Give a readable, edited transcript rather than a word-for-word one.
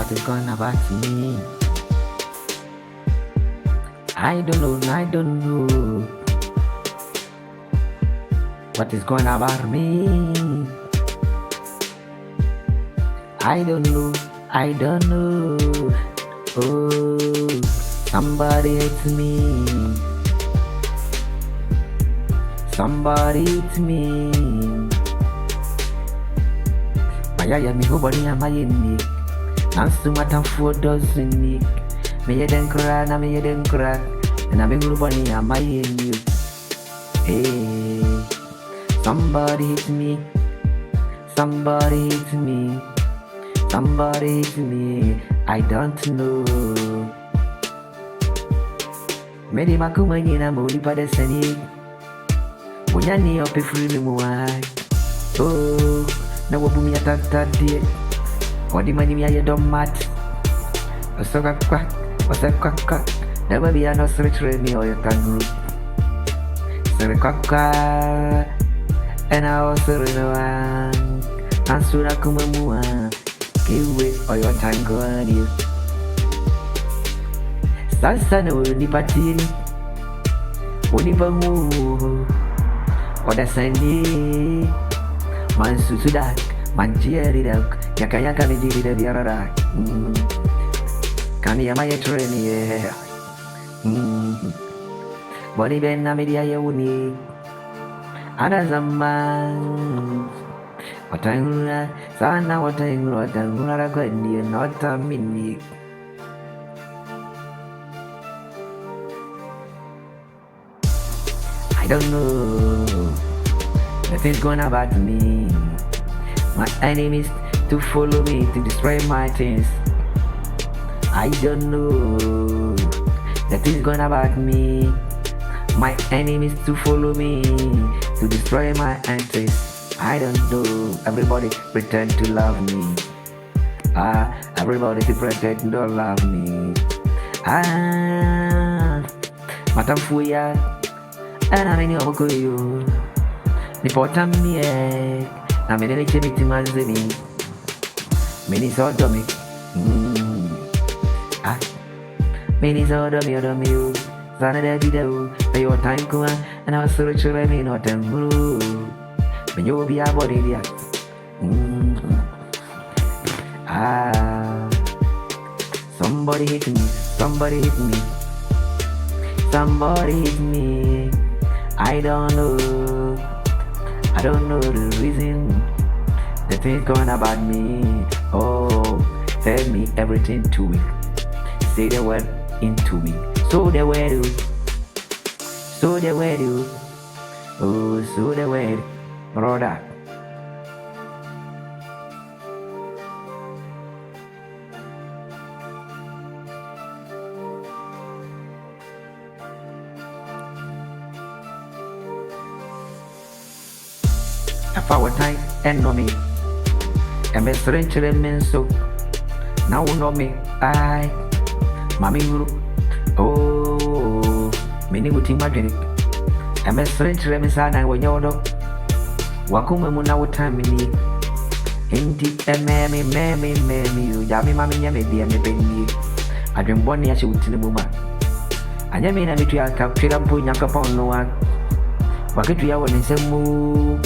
What is going about me? I don't know. What is going about me? I don't know. Oh, somebody hates me. Somebody hates me. Maya mi hubani amayeni. Nansu matamfu dozini. Me den kra na me den kra. Na me hubani amayeni. Hey, somebody hates me. Somebody hates me. Somebody hates me. I don't know. Many makumani na muli pada sani. Munyani ope free muai. Oh, na wabumi ya tatati. Wadi mani ya domat. Osoka kwa. Na wabi ya no sretre mi oyo tangru. Sere kwa. And I was around. Ansura kumamua. Kiwe oyo tango ani. Sasa no ni patini. Unibangu. Oda sandi. Mansu sudak. Manjieri dak. Yaka ni jiri da biarara. Kani yamaya treni ye. Boni ben na media ya uni. Ada zaman. Watangula sana watangula rakwendi nota mini. I don't know. Nothing's going about me. My enemies to follow me to destroy my things. I don't know. Nothing's going about me. My enemies to follow me to destroy my interests. I don't know. Everybody pretend to love me. Everybody to pretend to don't love me. Matamfuya. And I'm in your you. Nipota me. I'm in a chimney to my zini. Many sort of me. Many sort of me. Sana da video, pay your time kuma, and I was so sure I may not blue. When you be a body, somebody hit me, somebody hit me, somebody hit me. I don't know the reason. The things going about me. Oh, tell me everything to me. Say the word into me. So they were do. Oh, so they were, brother. A power time and know me. And best friend children so now know me. I, mommy group. Oh, many would imagine it. I'm a strange remisana when you're dog. Wakuma Muna time in me. Indeed, a mammy, you yammy mammy, yammy, dear me, baby. I dream 1 year she would tell the woman. I never mean a bit to a capture and put young upon no one. What could you have when it's a move?